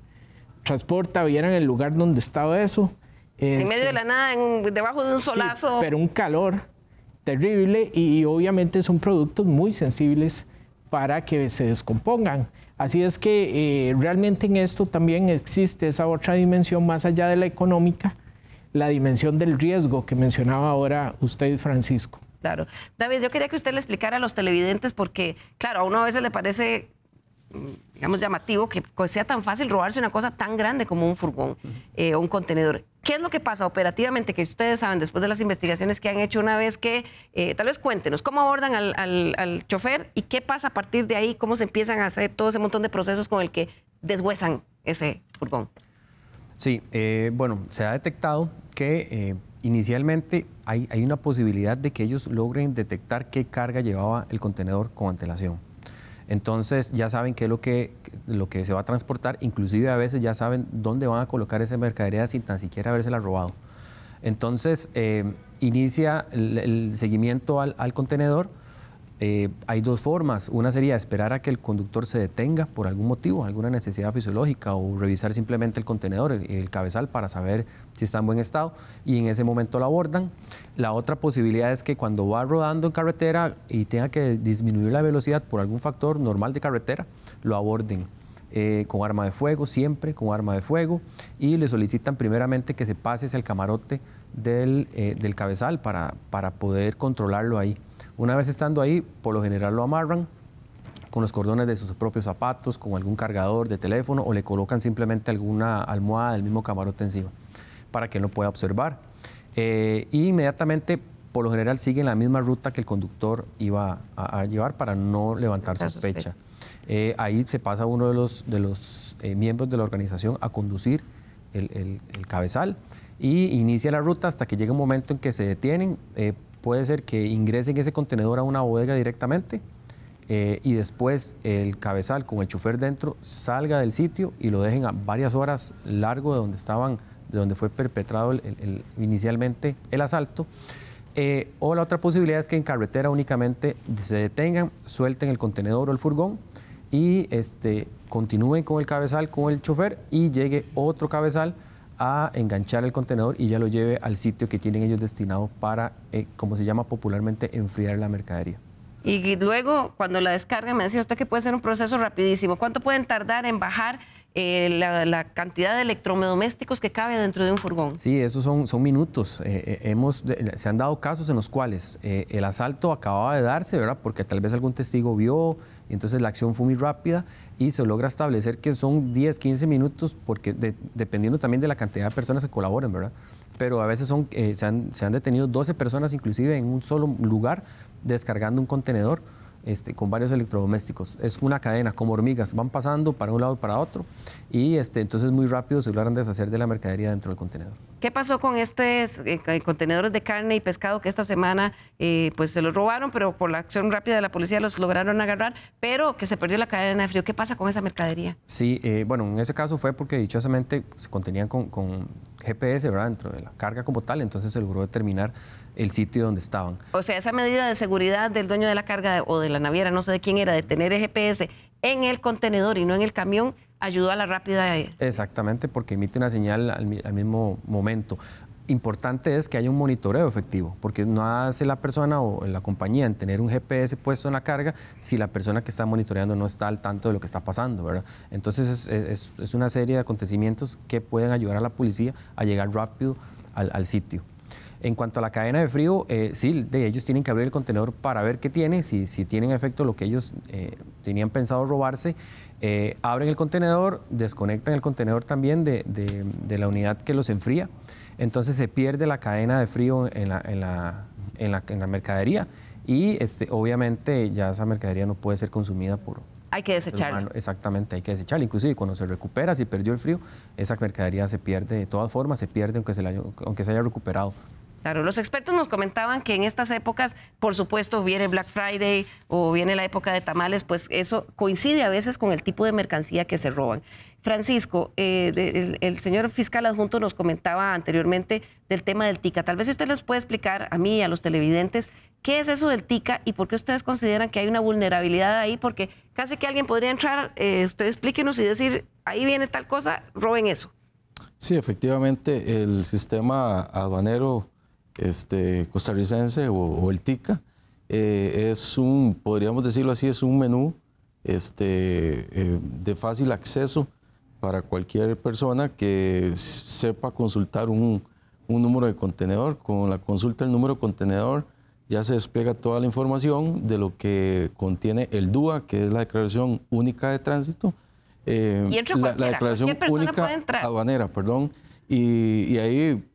transporta. Vieran el lugar donde estaba eso. En medio de la nada, debajo de un solazo. Sí, pero un calor terrible y obviamente son productos muy sensibles para que se descompongan. Así es que realmente en esto también existe esa otra dimensión más allá de la económica, la dimensión del riesgo que mencionaba ahora usted, Francisco. Claro. David, yo quería que usted le explicara a los televidentes porque, claro, a uno a veces le parece, digamos, llamativo que sea tan fácil robarse una cosa tan grande como un furgón o un contenedor. ¿Qué es lo que pasa operativamente que ustedes saben después de las investigaciones que han hecho una vez que, tal vez cuéntenos, cómo abordan al chofer y qué pasa a partir de ahí, cómo se empiezan a hacer todo ese montón de procesos con el que deshuesan ese furgón? Sí, bueno, se ha detectado que inicialmente hay una posibilidad de que ellos logren detectar qué carga llevaba el contenedor con antelación. Entonces ya saben qué es lo que se va a transportar, inclusive a veces ya saben dónde van a colocar esa mercadería sin tan siquiera habérsela robado. Entonces inicia el seguimiento al contenedor. Hay dos formas. Una sería esperar a que el conductor se detenga por algún motivo, alguna necesidad fisiológica, o revisar simplemente el contenedor, el cabezal, para saber si está en buen estado, y en ese momento lo abordan. La otra posibilidad es que cuando va rodando en carretera y tenga que disminuir la velocidad por algún factor normal de carretera, lo aborden con arma de fuego, siempre con arma de fuego, y le solicitan primeramente que se pase hacia el camarote del cabezal para poder controlarlo ahí. Una vez estando ahí, por lo general lo amarran con los cordones de sus propios zapatos, con algún cargador de teléfono, o le colocan simplemente alguna almohada del mismo camarote encima para que él lo pueda observar. Y inmediatamente, por lo general, siguen la misma ruta que el conductor iba a llevar para no levantar sospecha. Ahí se pasa uno de los miembros de la organización a conducir el cabezal y inicia la ruta hasta que llega un momento en que se detienen. Puede ser que ingresen ese contenedor a una bodega directamente y después el cabezal con el chofer dentro salga del sitio y lo dejen a varias horas largo de donde fue perpetrado inicialmente el asalto. O la otra posibilidad es que en carretera únicamente se detengan, suelten el contenedor o el furgón y continúen con el cabezal, con el chofer, y llegue otro cabezal a enganchar el contenedor y ya lo lleve al sitio que tienen ellos destinado para, como se llama popularmente, enfriar la mercadería. Y luego, cuando la descargan, me decía usted que puede ser un proceso rapidísimo. ¿Cuánto pueden tardar en bajar la cantidad de electrodomésticos que cabe dentro de un furgón? Sí, esos son minutos. Se han dado casos en los cuales el asalto acababa de darse, ¿verdad? Porque tal vez algún testigo vio, y entonces la acción fue muy rápida y se logra establecer que son 10, 15 minutos, porque dependiendo también de la cantidad de personas que colaboren, ¿verdad? Pero a veces se han detenido 12 personas inclusive en un solo lugar descargando un contenedor con varios electrodomésticos. Es una cadena, como hormigas, van pasando para un lado y para otro, y entonces muy rápido se logran deshacer de la mercadería dentro del contenedor. ¿Qué pasó con estos contenedores de carne y pescado que esta semana pues se los robaron, pero por la acción rápida de la policía los lograron agarrar, pero que se perdió la cadena de frío? ¿Qué pasa con esa mercadería? Sí, bueno, en ese caso fue porque dichosamente se contenían con GPS, ¿verdad?, dentro de la carga como tal, entonces se logró determinar el sitio donde estaban. O sea, esa medida de seguridad del dueño de la carga o de la naviera, no sé de quién era, de tener el GPS en el contenedor y no en el camión, ayudó a la rápida. Exactamente, porque emite una señal al mismo momento. Importante es que haya un monitoreo efectivo, porque no hace la persona o la compañía en tener un GPS puesto en la carga si la persona que está monitoreando no está al tanto de lo que está pasando, ¿verdad? Entonces es una serie de acontecimientos que pueden ayudar a la policía a llegar rápido al sitio. En cuanto a la cadena de frío, sí, ellos tienen que abrir el contenedor para ver qué tiene, si tienen efecto lo que ellos tenían pensado robarse. Abren el contenedor, desconectan el contenedor también de la unidad que los enfría. Entonces se pierde la cadena de frío en la mercadería y obviamente ya esa mercadería no puede ser consumida por... Hay que desecharla. Exactamente, hay que desecharla. Inclusive cuando se recupera, si perdió el frío, esa mercadería se pierde, de todas formas se pierde aunque se haya recuperado. Claro, los expertos nos comentaban que en estas épocas, por supuesto, viene Black Friday o viene la época de tamales, pues eso coincide a veces con el tipo de mercancía que se roban. Francisco, el señor fiscal adjunto nos comentaba anteriormente del tema del TICA. Tal vez usted les puede explicar a mí y a los televidentes qué es eso del TICA y por qué ustedes consideran que hay una vulnerabilidad ahí, porque casi que alguien podría entrar, usted explíquenos y decir, ahí viene tal cosa, roben eso. Sí, efectivamente, el sistema aduanero costarricense o el TICA es podríamos decirlo así, es un menú de fácil acceso para cualquier persona que sepa consultar un número de contenedor. Con la consulta del número de contenedor ya se despliega toda la información de lo que contiene el DUA, que es la Declaración Única de Tránsito. Y entra la Declaración Única Aduanera, perdón, y ahí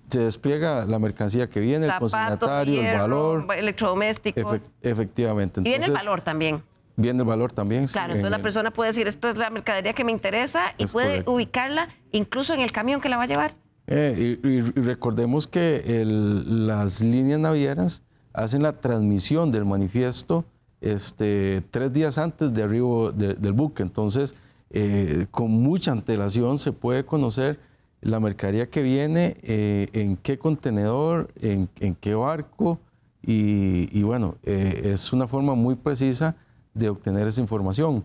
se despliega la mercancía que viene, el consignatario, el valor. Electrodomésticos. Efectivamente. Entonces, y viene el valor también. Viene el valor también. Claro, entonces la persona puede decir, esto es la mercadería que me interesa y puede ubicarla incluso en el camión que la va a llevar. Y recordemos que las líneas navieras hacen la transmisión del manifiesto 3 días antes de arribo del buque. Entonces, con mucha antelación se puede conocer la mercadería que viene, en qué contenedor, en qué barco, y bueno, es una forma muy precisa de obtener esa información.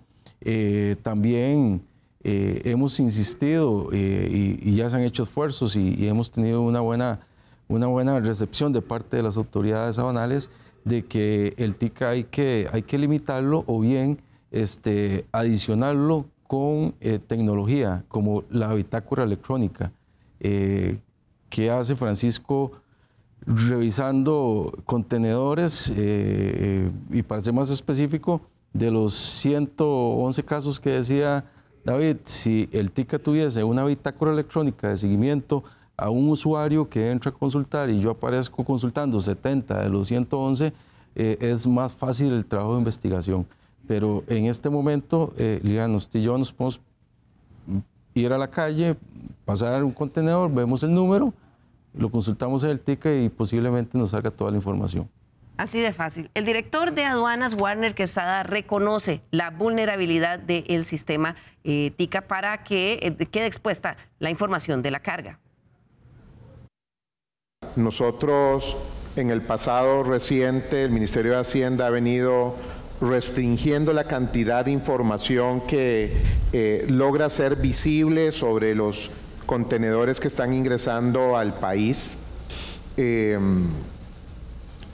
También hemos insistido y ya se han hecho esfuerzos y hemos tenido una buena recepción de parte de las autoridades aduanales de que el TICA hay que limitarlo o bien adicionarlo con tecnología como la bitácora electrónica. ¿Qué hace Francisco revisando contenedores? Y para ser más específico, de los 111 casos que decía David, si el TICA tuviese una bitácora electrónica de seguimiento a un usuario que entra a consultar y yo aparezco consultando 70 de los 111, es más fácil el trabajo de investigación. Pero en este momento, Liliana, usted y yo nos podemos ir a la calle, pasar un contenedor, vemos el número, lo consultamos en el TICA y posiblemente nos salga toda la información. Así de fácil. El director de aduanas, Warner Quesada, reconoce la vulnerabilidad del sistema TICA para que quede expuesta la información de la carga. Nosotros, en el pasado reciente, el Ministerio de Hacienda ha venido restringiendo la cantidad de información que logra ser visible sobre los contenedores que están ingresando al país.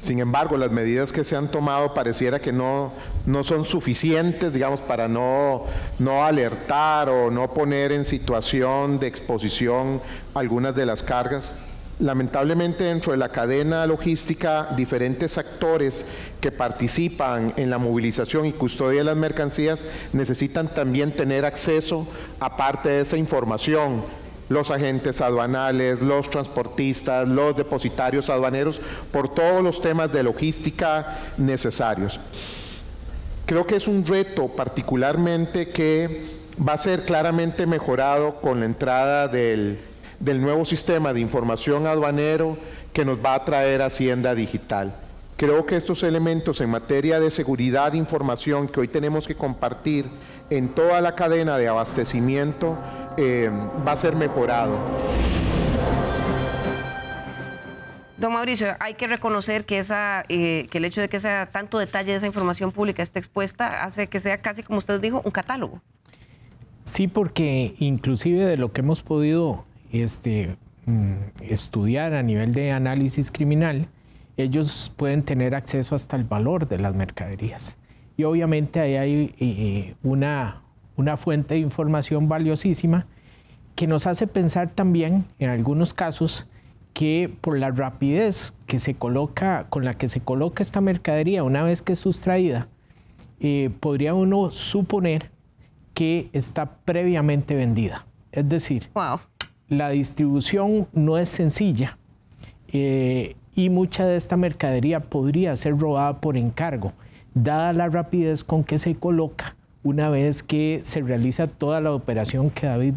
Sin embargo, las medidas que se han tomado pareciera que no son suficientes, digamos, para no alertar o no poner en situación de exposición algunas de las cargas. Lamentablemente, dentro de la cadena logística, diferentes actores que participan en la movilización y custodia de las mercancías necesitan también tener acceso a parte de esa información. Los agentes aduanales, los transportistas, los depositarios aduaneros, por todos los temas de logística necesarios. Creo que es un reto particularmente que va a ser claramente mejorado con la entrada del nuevo sistema de información aduanero que nos va a traer Hacienda Digital. Creo que estos elementos en materia de seguridad de información que hoy tenemos que compartir en toda la cadena de abastecimiento va a ser mejorado. Don Mauricio, hay que reconocer que el hecho de que sea tanto detalle de esa información pública esté expuesta hace que sea casi, como usted dijo, un catálogo. Sí, porque inclusive de lo que hemos podido estudiar a nivel de análisis criminal, ellos pueden tener acceso hasta el valor de las mercaderías. Y obviamente ahí hay una fuente de información valiosísima que nos hace pensar también, en algunos casos, que por la rapidez con la que se coloca esta mercadería una vez que es sustraída, podría uno suponer que está previamente vendida. Es decir, la distribución no es sencilla y mucha de esta mercadería podría ser robada por encargo, dada la rapidez con que se coloca una vez que se realiza toda la operación que David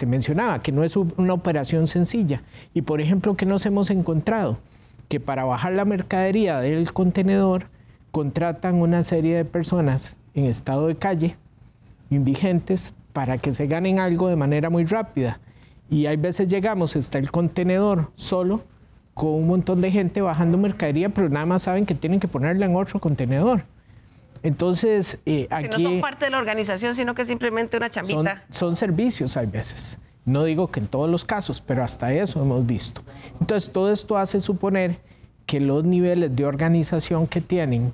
mencionaba, que no es una operación sencilla. Y por ejemplo, ¿qué nos hemos encontrado? Que para bajar la mercadería del contenedor contratan una serie de personas en estado de calle, indigentes, para que se ganen algo de manera muy rápida. Y hay veces llegamos hasta el contenedor solo, con un montón de gente bajando mercadería, pero nada más saben que tienen que ponerla en otro contenedor. Entonces, aquí... Que no son parte de la organización, sino que simplemente una chambita. Son servicios, hay veces. No digo que en todos los casos, pero hasta eso hemos visto. Entonces, todo esto hace suponer que los niveles de organización que tienen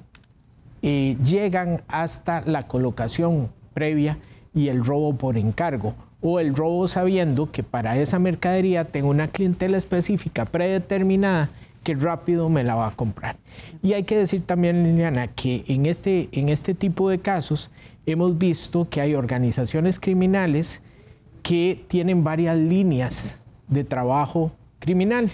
llegan hasta la colocación previa y el robo por encargo, o el robo sabiendo que para esa mercadería tengo una clientela específica predeterminada que rápido me la va a comprar. Y hay que decir también, Liliana, que en este tipo de casos hemos visto que hay organizaciones criminales que tienen varias líneas de trabajo criminal.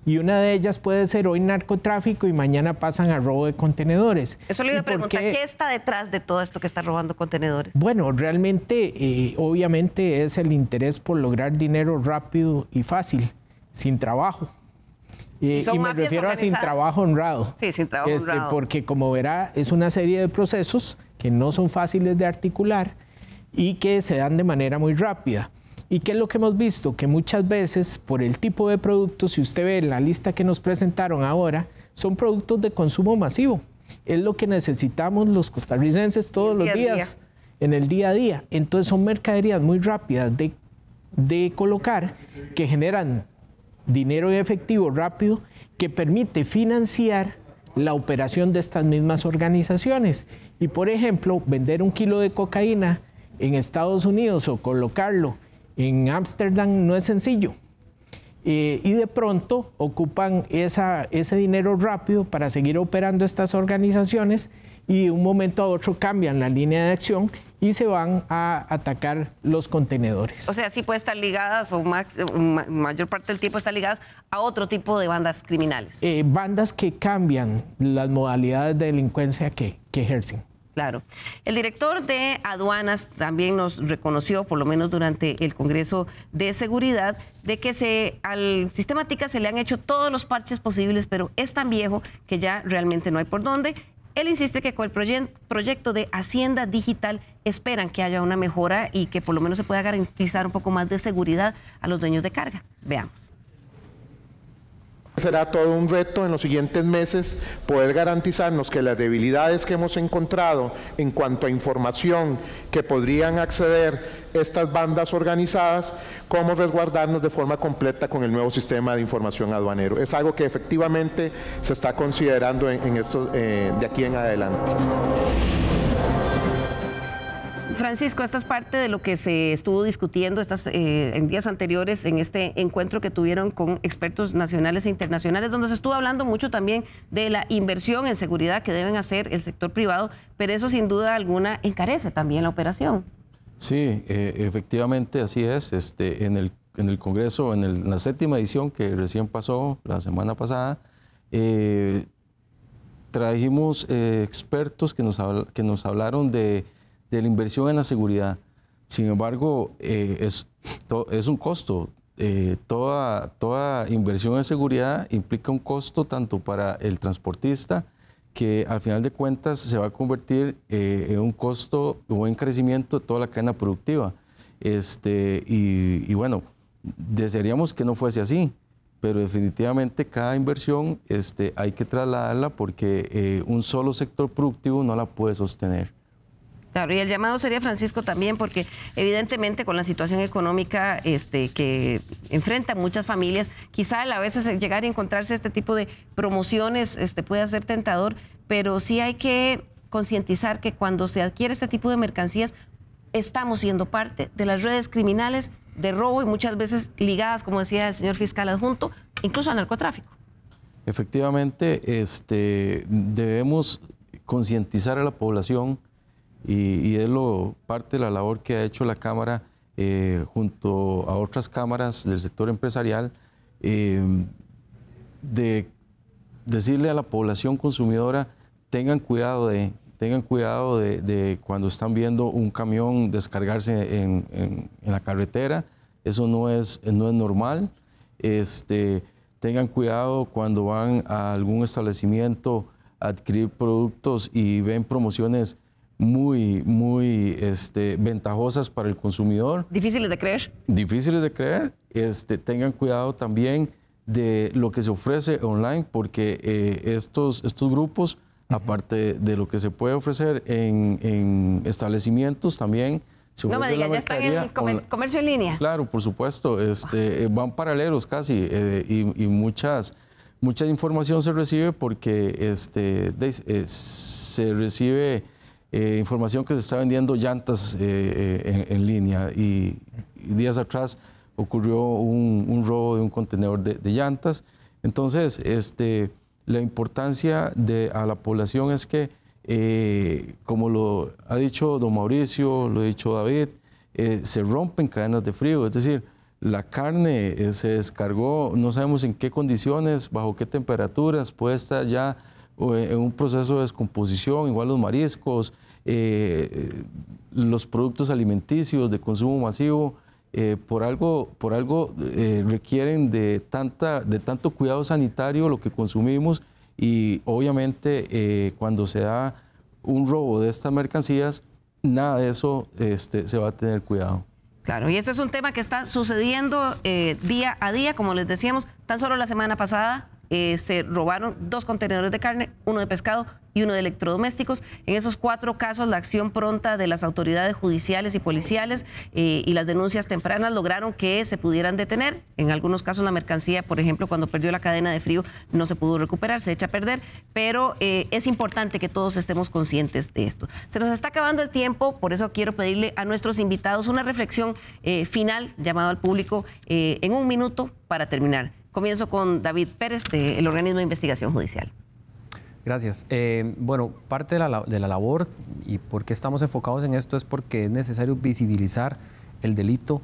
Y una de ellas puede ser hoy narcotráfico y mañana pasan a robo de contenedores. Eso le iba a preguntar, ¿qué está detrás de todo esto que está robando contenedores? Bueno, realmente, obviamente es el interés por lograr dinero rápido y fácil, sin trabajo. Y me refiero a sin trabajo honrado. Sí, sin trabajo honrado. Porque como verá, es una serie de procesos que no son fáciles de articular y que se dan de manera muy rápida. ¿Y qué es lo que hemos visto? Que muchas veces, por el tipo de productos, si usted ve en la lista que nos presentaron ahora, son productos de consumo masivo. Es lo que necesitamos los costarricenses todos los días, en el día a día. Entonces son mercaderías muy rápidas de colocar, que generan dinero en efectivo rápido, que permite financiar la operación de estas mismas organizaciones. Y por ejemplo, vender 1 kilo de cocaína en Estados Unidos o colocarlo en Ámsterdam no es sencillo. Y de pronto ocupan ese dinero rápido para seguir operando estas organizaciones y de un momento a otro cambian la línea de acción y se van a atacar los contenedores. O sea, sí puede estar ligadas, o mayor parte del tiempo está ligadas a otro tipo de bandas criminales. Bandas que cambian las modalidades de delincuencia que ejercen. Claro. El director de aduanas también nos reconoció, por lo menos durante el Congreso de Seguridad, de que al sistema TICA se le han hecho todos los parches posibles, pero es tan viejo que ya realmente no hay por dónde. Él insiste que con el proyecto de Hacienda Digital esperan que haya una mejora y que por lo menos se pueda garantizar un poco más de seguridad a los dueños de carga. Veamos. Será todo un reto en los siguientes meses poder garantizarnos que las debilidades que hemos encontrado en cuanto a información que podrían acceder estas bandas organizadas, cómo resguardarnos de forma completa con el nuevo sistema de información aduanero. Es algo que efectivamente se está considerando en esto, de aquí en adelante. Francisco, esta es parte de lo que se estuvo discutiendo en días anteriores en este encuentro que tuvieron con expertos nacionales e internacionales, donde se estuvo hablando mucho también de la inversión en seguridad que deben hacer el sector privado, pero eso sin duda alguna encarece también la operación. Sí, efectivamente así es. En el Congreso, en la 7ª edición que recién pasó la semana pasada, trajimos expertos que nos hablaron de la inversión en la seguridad. Sin embargo, es un costo. Toda inversión en seguridad implica un costo tanto para el transportista, que al final de cuentas se va a convertir en un costo o en crecimiento de toda la cadena productiva. Y bueno, desearíamos que no fuese así, pero definitivamente cada inversión hay que trasladarla porque un solo sector productivo no la puede sostener. Claro, y el llamado sería, Francisco, también porque evidentemente con la situación económica que enfrentan muchas familias, quizá a veces llegar a encontrarse este tipo de promociones puede ser tentador, pero sí hay que concientizar que cuando se adquiere este tipo de mercancías estamos siendo parte de las redes criminales de robo y muchas veces ligadas, como decía el señor fiscal adjunto, incluso al narcotráfico. Efectivamente, debemos concientizar a la población y es parte de la labor que ha hecho la Cámara junto a otras cámaras del sector empresarial, de decirle a la población consumidora, tengan cuidado de cuando están viendo un camión descargarse en la carretera, eso no es normal. Tengan cuidado cuando van a algún establecimiento a adquirir productos y ven promociones muy ventajosas para el consumidor. ¿Difíciles de creer? Difíciles de creer. Tengan cuidado también de lo que se ofrece online, porque estos grupos, aparte de lo que se puede ofrecer en establecimientos, también se ofrece. No me digas, ya están en el comercio en línea. Claro, por supuesto. Van paralelos casi y mucha información se recibe porque se recibe información que se está vendiendo llantas en línea, y días atrás ocurrió un robo de un contenedor de llantas. Entonces, la importancia a la población es que, como lo ha dicho don Mauricio, lo ha dicho David, se rompen cadenas de frío, es decir, la carne se descargó, no sabemos en qué condiciones, bajo qué temperaturas, puede estar ya en un proceso de descomposición, igual los mariscos, los productos alimenticios de consumo masivo, por algo requieren de tanto cuidado sanitario lo que consumimos, y obviamente cuando se da un robo de estas mercancías, nada de eso se va a tener cuidado. Claro, y este es un tema que está sucediendo día a día, como les decíamos, tan solo la semana pasada se robaron 2 contenedores de carne, 1 de pescado y 1 de electrodomésticos. En esos 4 casos, la acción pronta de las autoridades judiciales y policiales y las denuncias tempranas lograron que se pudieran detener. En algunos casos la mercancía, por ejemplo, cuando perdió la cadena de frío, no se pudo recuperar, se echa a perder, pero es importante que todos estemos conscientes de esto. Se nos está acabando el tiempo, por eso quiero pedirle a nuestros invitados una reflexión final, llamado al público, en 1 minuto para terminar. Comienzo con David Pérez, del Organismo de Investigación Judicial. Gracias. Bueno, parte de la labor y por qué estamos enfocados en esto es porque es necesario visibilizar el delito.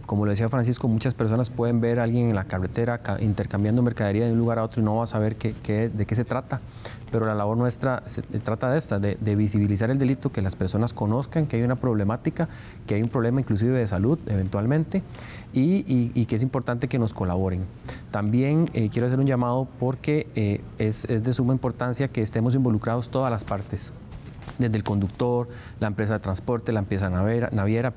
Como lo decía Francisco, muchas personas pueden ver a alguien en la carretera intercambiando mercadería de un lugar a otro y no va a saber de qué se trata. Pero la labor nuestra se trata de visibilizar el delito, que las personas conozcan que hay una problemática, que hay un problema inclusive de salud eventualmente, y que es importante que nos colaboren. También quiero hacer un llamado porque es de suma importancia que estemos involucrados todas las partes. desde el conductor, la empresa de transporte, la empresa naviera,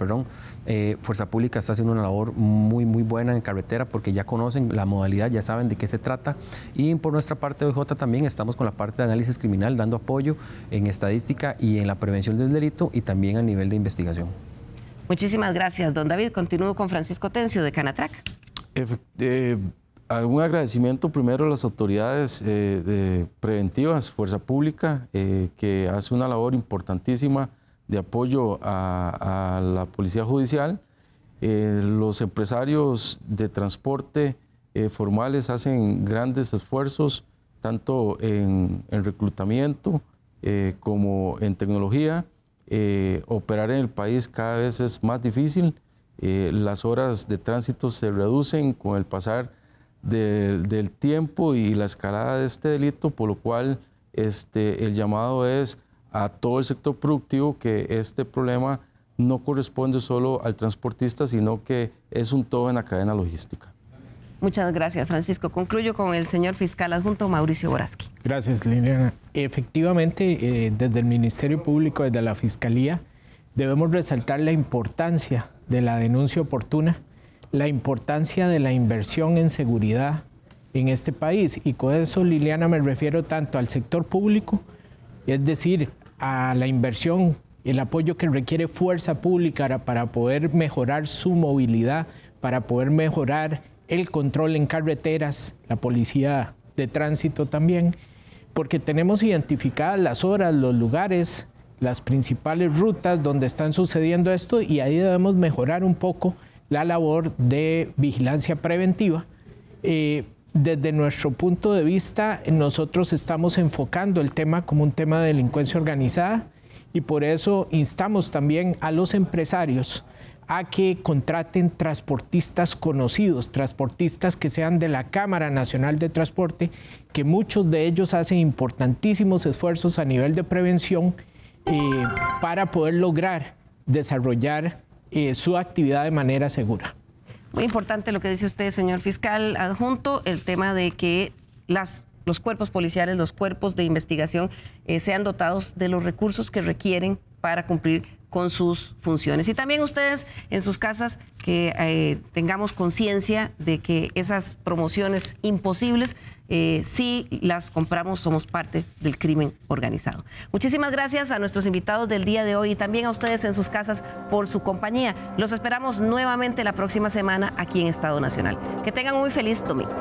Fuerza Pública está haciendo una labor muy buena en carretera porque ya conocen la modalidad, ya saben de qué se trata. Y por nuestra parte de OIJ también estamos con la parte de análisis criminal, dando apoyo en estadística y en la prevención del delito y también a nivel de investigación. Muchísimas gracias, don David. Continúo con Francisco Tencio de Canatrac. Un agradecimiento primero a las autoridades preventivas, Fuerza Pública, que hace una labor importantísima de apoyo a la Policía Judicial. Los empresarios de transporte formales hacen grandes esfuerzos, tanto en reclutamiento como en tecnología. Operar en el país cada vez es más difícil. Las horas de tránsito se reducen con el pasar del tiempo y la escalada de este delito, por lo cual el llamado es a todo el sector productivo que este problema no corresponde solo al transportista, sino que es un todo en la cadena logística. Muchas gracias, Francisco. Concluyo con el señor fiscal adjunto Mauricio Boraski. Gracias, Liliana. Efectivamente, desde el Ministerio Público, desde la Fiscalía, debemos resaltar la importancia de la denuncia oportuna, la importancia de la inversión en seguridad en este país. Y con eso, Liliana, me refiero tanto al sector público, es decir, a la inversión, el apoyo que requiere Fuerza Pública para poder mejorar su movilidad, para poder mejorar el control en carreteras, la policía de tránsito también, porque tenemos identificadas las horas, los lugares, las principales rutas donde están sucediendo esto y ahí debemos mejorar un poco la labor de vigilancia preventiva. Desde nuestro punto de vista, nosotros estamos enfocando el tema como un tema de delincuencia organizada y por eso instamos también a los empresarios a que contraten transportistas conocidos, transportistas que sean de la Cámara Nacional de Transporte, que muchos de ellos hacen importantísimos esfuerzos a nivel de prevención para poder lograr desarrollar su actividad de manera segura. Muy importante lo que dice usted, señor fiscal adjunto, el tema de que los cuerpos policiales, los cuerpos de investigación sean dotados de los recursos que requieren para cumplir con sus funciones. Y también ustedes en sus casas que tengamos conciencia de que esas promociones imposibles, si las compramos, somos parte del crimen organizado. Muchísimas gracias a nuestros invitados del día de hoy y también a ustedes en sus casas por su compañía. Los esperamos nuevamente la próxima semana aquí en Estado Nacional. Que tengan un muy feliz domingo.